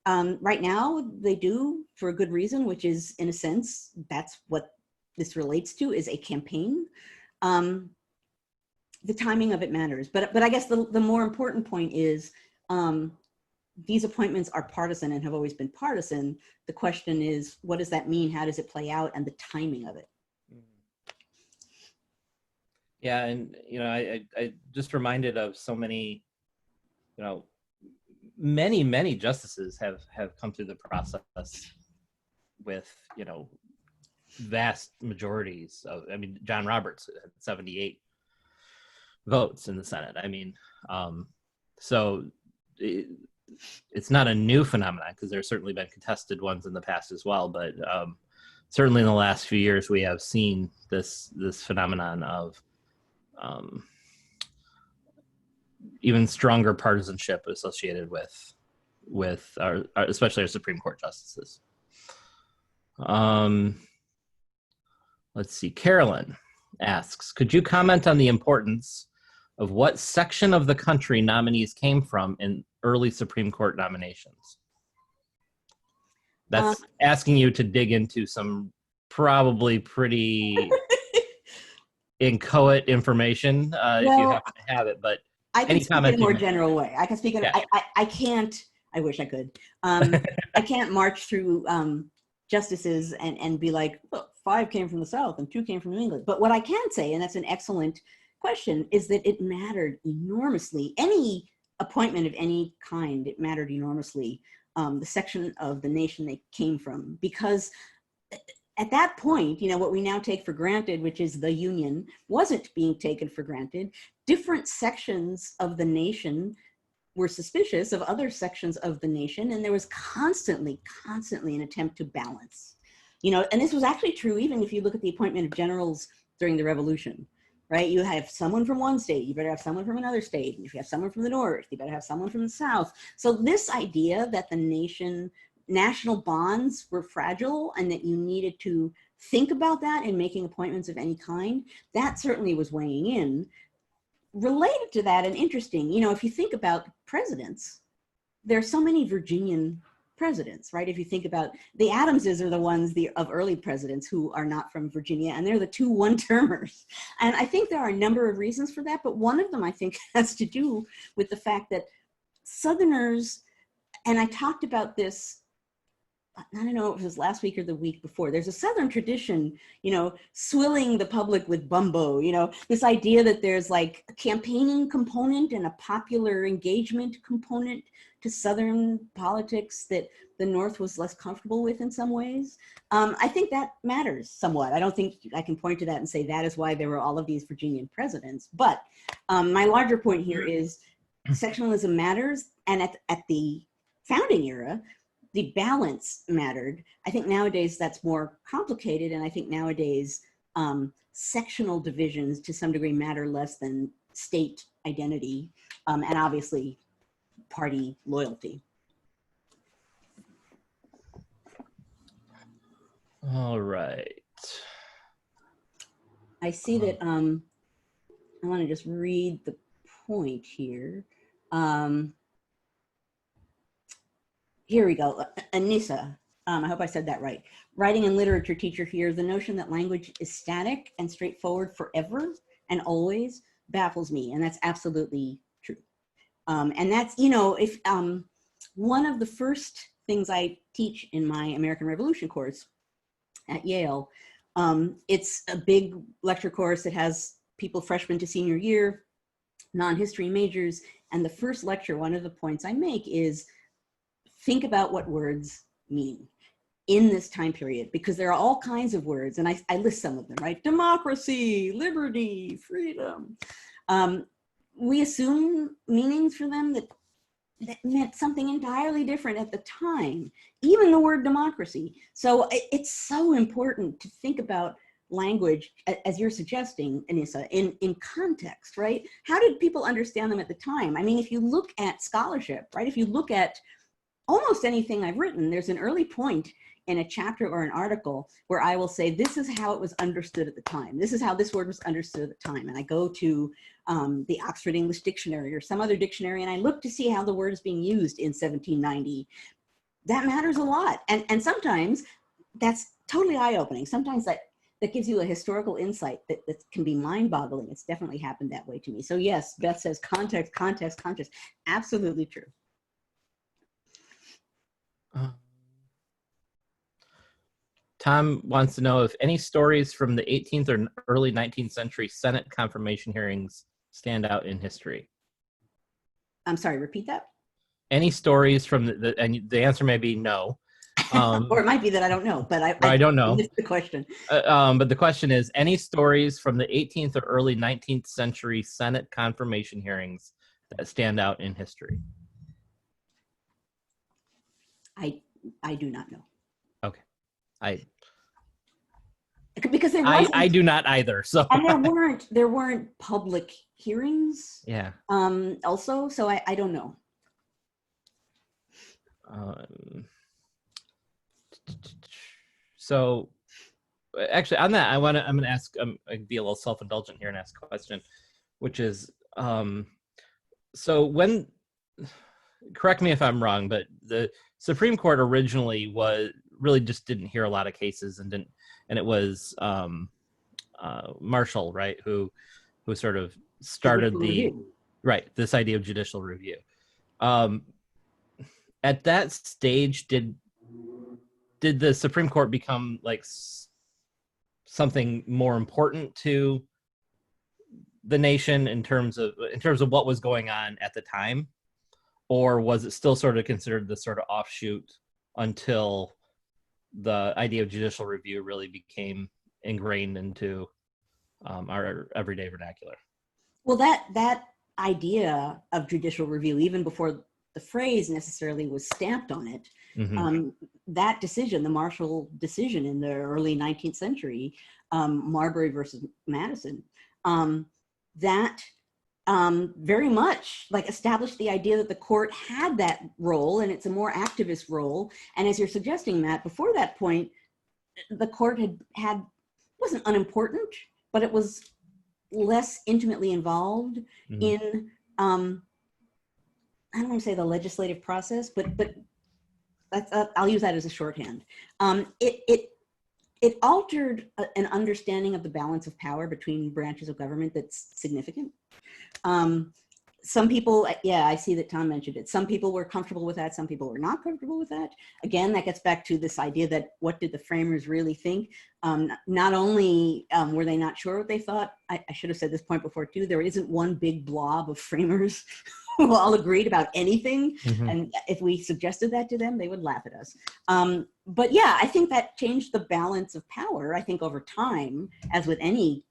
Right now, they do for a good reason, which is, in a sense, that's what this relates to, is a campaign. The timing of it matters. But I guess the more important point is these appointments are partisan and have always been partisan. The question is, what does that mean? How does it play out? And the timing of it. Yeah, and I just reminded of so many, many justices have come through the process with vast majorities of. I mean, John Roberts had 78 votes in the Senate. I mean, so it's not a new phenomenon, because there's certainly been contested ones in the past as well. But certainly in the last few years, we have seen this phenomenon of even stronger partisanship associated with our especially our Supreme Court justices. Let's see. Carolyn asks, could you comment on the importance of what section of the country nominees came from in early Supreme Court nominations? That's asking you to dig into some probably pretty inchoate information, if you happen to have it, but I can speak in a more general way. I can speak in, yeah. I can't, I wish I could. I can't march through justices and be like, look, 5 came from the South and 2 came from New England. But what I can say, and that's an excellent question is that it mattered enormously. Any appointment of any kind, it mattered enormously, the section of the nation they came from, because at that point, you know, what we now take for granted, which is the Union, wasn't being taken for granted. Different sections of the nation were suspicious of other sections of the nation, and there was constantly an attempt to balance. You know, and this was actually true even if you look at the appointment of generals during the Revolution, right? You have someone from one state, you better have someone from another state. And if you have someone from the North, you better have someone from the South. So this idea that the national bonds were fragile and that you needed to think about that in making appointments of any kind, that certainly was weighing in. Related to that, and interesting, you know, if you think about presidents, there are so many Virginian presidents, right? If you think about the Adamses are the ones of early presidents who are not from Virginia, and they're the two one-termers. And I think there are a number of reasons for that, but one of them I think has to do with the fact that Southerners, and I talked about this, I don't know if it was last week or the week before, there's a Southern tradition, you know, swilling the public with bumbo, you know, this idea that there's like a campaigning component and a popular engagement component to Southern politics that the North was less comfortable with in some ways. I think that matters somewhat. I don't think I can point to that and say that is why there were all of these Virginian presidents. But my larger point here is sectionalism matters. And at the founding era, the balance mattered. I think nowadays that's more complicated. And I think nowadays sectional divisions to some degree matter less than state identity and obviously party loyalty. All right. I see that, I want to just read the point here. Here we go, Anissa, I hope I said that right. Writing and literature teacher here, the notion that language is static and straightforward forever and always baffles me, and that's absolutely true. And that's, you know, if one of the first things I teach in my American Revolution course at Yale, it's a big lecture course that has people freshman to senior year, non-history majors, and the first lecture, one of the points I make is think about what words mean in this time period, because there are all kinds of words, and I list some of them, right? Democracy, liberty, freedom. We assume meanings for them that meant something entirely different at the time, even the word democracy. So it's so important to think about language, as you're suggesting, Anissa, in context, right? How did people understand them at the time? I mean, if you look at scholarship, right? If you look at almost anything I've written, there's an early point in a chapter or an article where I will say, this is how it was understood at the time. This is how this word was understood at the time. And I go to the Oxford English Dictionary or some other dictionary, and I look to see how the word is being used in 1790. That matters a lot. And sometimes that's totally eye-opening. Sometimes that gives you a historical insight that can be mind-boggling. It's definitely happened that way to me. So yes, Beth says context, context, context. Absolutely true. Tom wants to know if any stories from the 18th or early 19th century Senate confirmation hearings stand out in history. I'm sorry, repeat that. Any stories from and the answer may be no. Or it might be that I don't know, but I don't know. Missed the question. But the question is, any stories from the 18th or early 19th century Senate confirmation hearings that stand out in history? I do not know. Okay. Because there wasn't, I do not either. So and there weren't public hearings. Yeah. Also, so I don't know. So actually on that, I'm going to ask, I'd be a little self-indulgent here and ask a question, which is, so when, correct me if I'm wrong, but the Supreme Court originally really just didn't hear a lot of cases and it was Marshall, right, who sort of started this idea of judicial review. At that stage, did the Supreme Court become like something more important to the nation in terms of what was going on at the time, or was it still sort of considered this sort of offshoot until the idea of judicial review really became ingrained into our everyday vernacular? Well, that idea of judicial review, even before the phrase necessarily was stamped on it, Mm-hmm. that decision, the Marshall decision in the early 19th century, Marbury versus Madison, that very much like established the idea that the court had that role, and it's a more activist role. And as you're suggesting, Matt, before that point, the court had wasn't unimportant, but it was less intimately involved Mm-hmm. in I don't want to say the legislative process, but that's, I'll use that as a shorthand. It altered an understanding of the balance of power between branches of government that's significant. Some people, yeah, I see that Tom mentioned it. Some people were comfortable with that. Some people were not comfortable with that. Again, that gets back to this idea that what did the framers really think? Not only were they not sure what they thought, I should have said this point before too, there isn't one big blob of framers who all agreed about anything. Mm-hmm. And if we suggested that to them, they would laugh at us. But yeah, I think that changed the balance of power. I think over time, as with any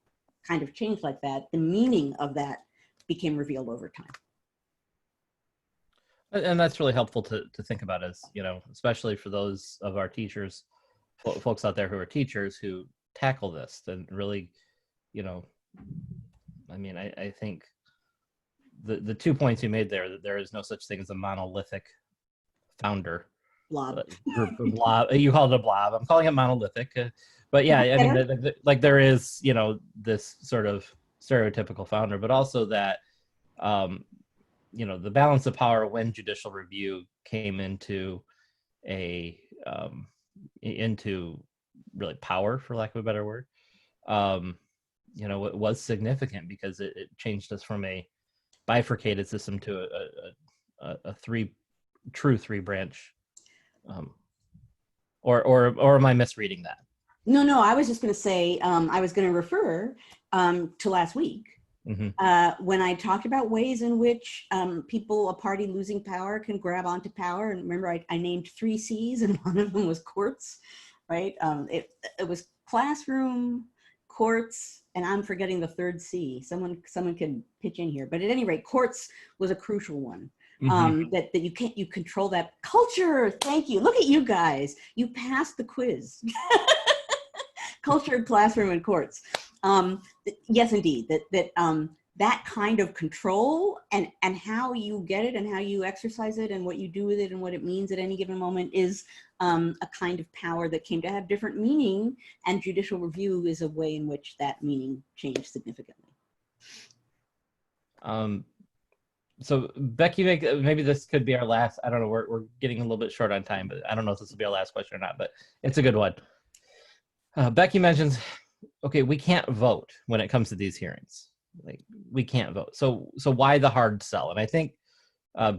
kind of change like that, the meaning of that became revealed over time. And that's really helpful to think about, as especially for those of our teachers, folks out there who are teachers who tackle this and really, I think the 2 points you made there, that there is no such thing as a monolithic founder Blob. Group. Blob. You called it a blob. I'm calling it monolithic. But yeah, I mean, like there is, this sort of stereotypical founder, but also that, the balance of power when judicial review came into into really power, for lack of a better word, it was significant because it changed us from a bifurcated system to a true three branch. Or am I misreading that? No, I was just going to say, I was going to refer to last week. Mm-hmm. When I talked about ways in which a party losing power can grab onto power. And remember, I named 3 C's, and one of them was courts, right? It was classroom, courts, and I'm forgetting the 3rd C. Someone can pitch in here. But at any rate, courts was a crucial one. Mm-hmm. That you control that culture. Thank you. Look at you guys. You passed the quiz. Culture, classroom, and courts. Yes, indeed. That kind of control and how you get it and how you exercise it and what you do with it and what it means at any given moment is a kind of power that came to have different meaning, and judicial review is a way in which that meaning changed significantly. So Becky, maybe this could be our last. I don't know. We're getting a little bit short on time, but I don't know if this will be our last question or not. But it's a good one. Becky mentions, okay, we can't vote when it comes to these hearings. Like, we can't vote. So why the hard sell? And I think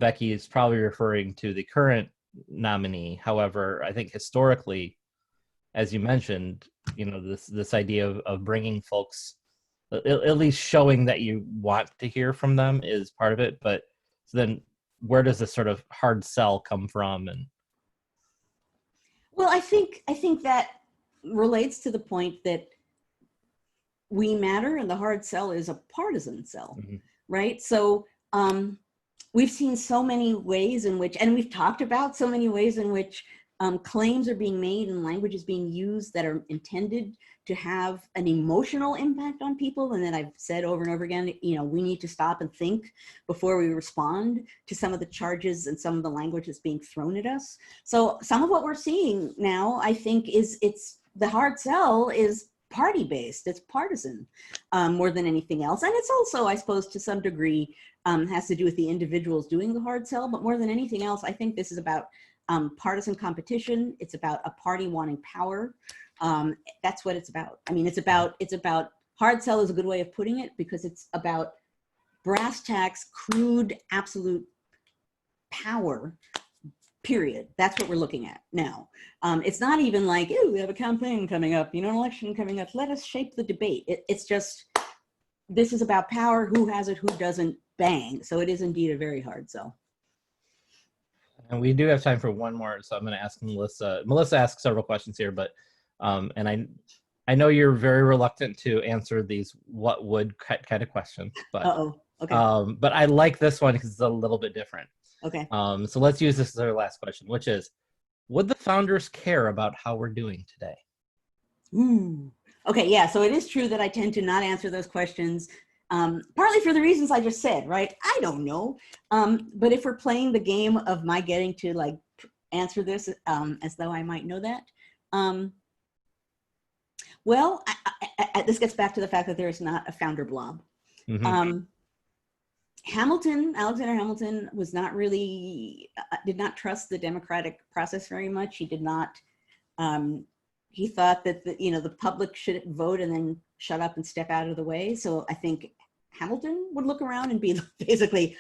Becky is probably referring to the current nominee. However, I think historically, as you mentioned, this idea of bringing folks, at least showing that you want to hear from them is part of it. But so then where does this sort of hard sell come from? And well, I think that relates to the point that we matter, and the hard sell is a partisan sell. Mm-hmm. Right? So we've seen so many ways in which, and we've talked about so many ways in which claims are being made and language is being used that are intended to have an emotional impact on people. And then I've said over and over again, we need to stop and think before we respond to some of the charges and some of the language that's being thrown at us. So some of what we're seeing now, I think, it's the hard sell is party-based. It's partisan more than anything else. And it's also, I suppose, to some degree, has to do with the individuals doing the hard sell. But more than anything else, I think this is about partisan competition. It's about a party wanting power. That's what it's about. I mean, it's about hard sell is a good way of putting it, because it's about brass tacks, crude, absolute power, period. That's what we're looking at now. It's not even like, we have a campaign coming up, an election coming up. Let us shape the debate. It's just this is about power, who has it, who doesn't, bang. So it is indeed a very hard sell. And we do have time for one more, so I'm going to ask Melissa. Melissa asked several questions here, but and I know you're very reluctant to answer these what would kind of questions, but Okay. But I like this one because it's a little bit different. Okay. So let's use this as our last question, which is, would the founders care about how we're doing today? Ooh. Okay, yeah, so it is true that I tend to not answer those questions, partly for the reasons I just said, right? I don't know. But if we're playing the game of my getting to like answer this as though I might know that, well, this gets back to the fact that there is not a founder blob. Mm-hmm. Alexander Hamilton was not really, did not trust the democratic process very much. He did not, he thought that the public should vote and then shut up and step out of the way. So I think Hamilton would look around and be basically,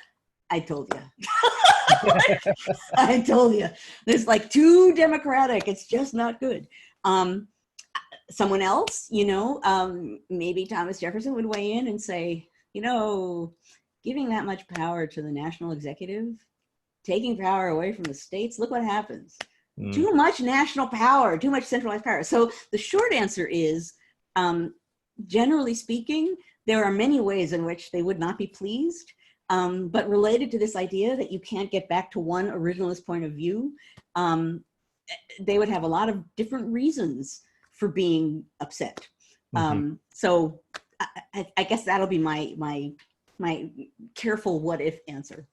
I told you. I told you. There's like too democratic. It's just not good. Someone else, maybe Thomas Jefferson would weigh in and say, giving that much power to the national executive, taking power away from the states, look what happens. Too much national power, too much centralized power. So the short answer is, generally speaking, there are many ways in which they would not be pleased, but related to this idea that you can't get back to one originalist point of view, they would have a lot of different reasons for being upset. So I guess that'll be my careful what if answer.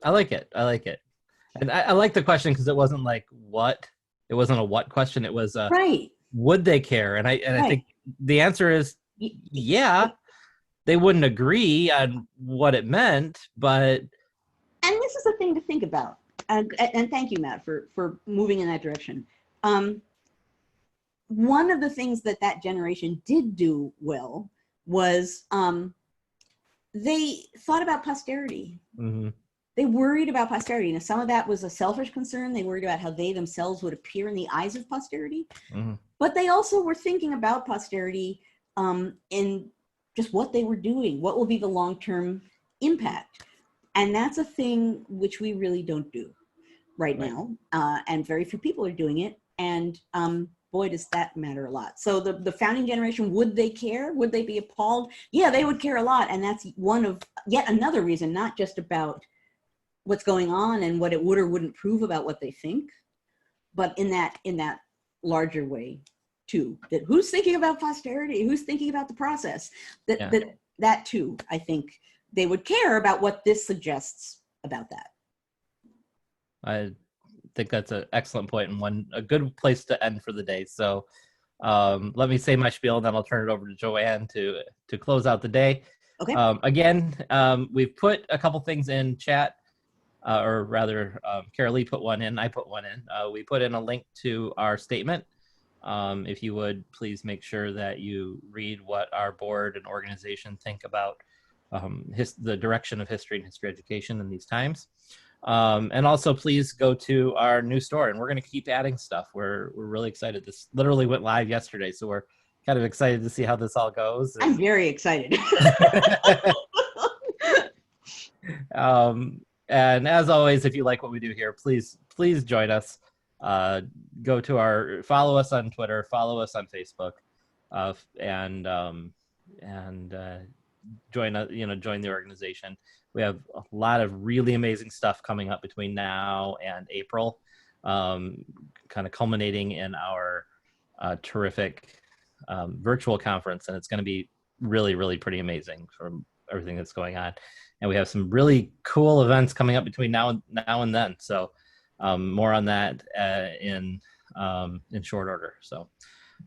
I like it. And I like the question because it wasn't like what, it wasn't a what question. It was right. Would they care? And I think the answer is yeah. They wouldn't agree on what it meant, but. And this is the thing to think about. And thank you, Matt, for moving in that direction. One of the things that generation did do well was they thought about posterity. Mm-hmm. They worried about posterity. Now, some of that was a selfish concern. They worried about how they themselves would appear in the eyes of posterity. Mm-hmm. But they also were thinking about posterity in just what they were doing. What will be the long-term impact? And that's a thing which we really don't do right now. And very few people are doing it. And boy, does that matter a lot. So the founding generation, would they care? Would they be appalled? Yeah, they would care a lot. And that's one of yet another reason, not just about what's going on and what it would or wouldn't prove about what they think, but in that larger way too, that who's thinking about posterity, who's thinking about the process, that too, I think they would care about what this suggests about that. I think that's an excellent point and a good place to end for the day. So let me say my spiel and then I'll turn it over to Joanne to close out the day. Okay. Again, we've put a couple things in chat. Or rather, Carolee put one in, I put one in. We put in a link to our statement. If you would, please make sure that you read what our board and organization think about the direction of history and history education in these times. And also, please go to our new store, and we're going to keep adding stuff. We're really excited. This literally went live yesterday, so we're kind of excited to see how this all goes. I'm very excited. And as always, if you like what we do here, please join us. Follow us on Twitter, follow us on Facebook, and join the organization. We have a lot of really amazing stuff coming up between now and April, kind of culminating in our terrific virtual conference, and it's going to be really, really pretty amazing from everything that's going on. And we have some really cool events coming up between now and then. So more on that in short order. So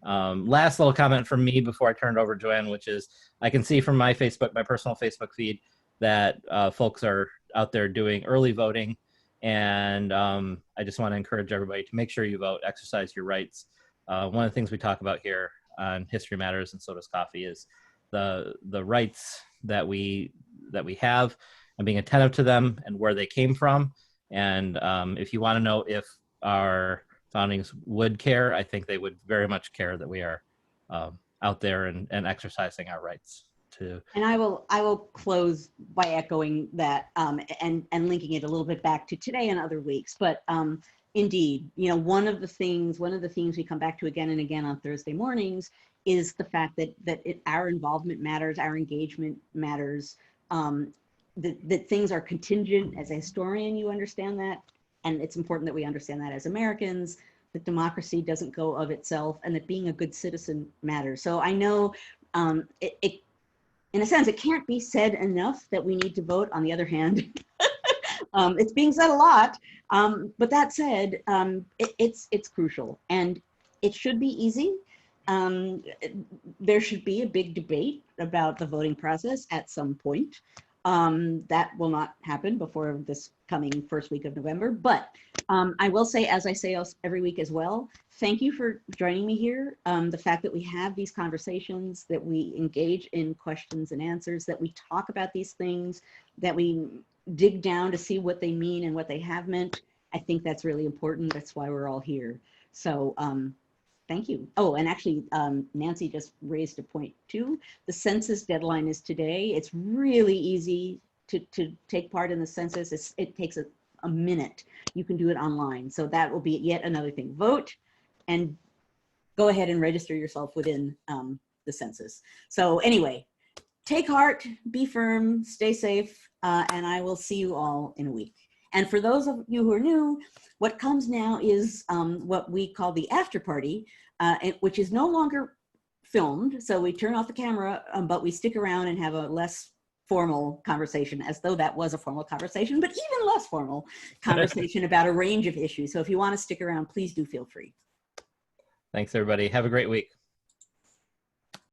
last little comment from me before I turn it over to Joanne, which is I can see from my personal Facebook feed that folks are out there doing early voting. And I just want to encourage everybody to make sure you vote, exercise your rights. One of the things we talk about here on History Matters and So Does Coffee is the rights that we have and being attentive to them and where they came from. And if you want to know if our foundings would care, I think they would very much care that we are out there and exercising our rights. too. And I will close by echoing that and linking it a little bit back to today and other weeks. But indeed, you know, one of the themes we come back to again and again on Thursday mornings is the fact that our involvement matters, our engagement matters, that things are contingent. As a historian, you understand that, and it's important that we understand that as Americans, that democracy doesn't go of itself, and that being a good citizen matters. So I know in a sense, it can't be said enough that we need to vote. On the other hand, it's being said a lot. But that said, it's crucial, and it should be easy. There should be a big debate about the voting process at some point. That will not happen before this coming first week of November. But I will say, as I say every week as well, thank you for joining me here. The fact that we have these conversations, that we engage in questions and answers, that we talk about these things, that we dig down to see what they mean and what they have meant, I think that's really important. That's why we're all here. So thank you. Oh, and actually, Nancy just raised a point too. The census deadline is today. It's really easy to take part in the census. It takes a minute. You can do it online. So that will be yet another thing. Vote and go ahead and register yourself within the census. So anyway, take heart, be firm, stay safe, and I will see you all in a week. And for those of you who are new, what comes now is what we call the after party, which is no longer filmed. So we turn off the camera, but we stick around and have a less formal conversation, as though that was a formal conversation, but even less formal conversation about a range of issues. So if you want to stick around, please do feel free. Thanks, everybody. Have a great week.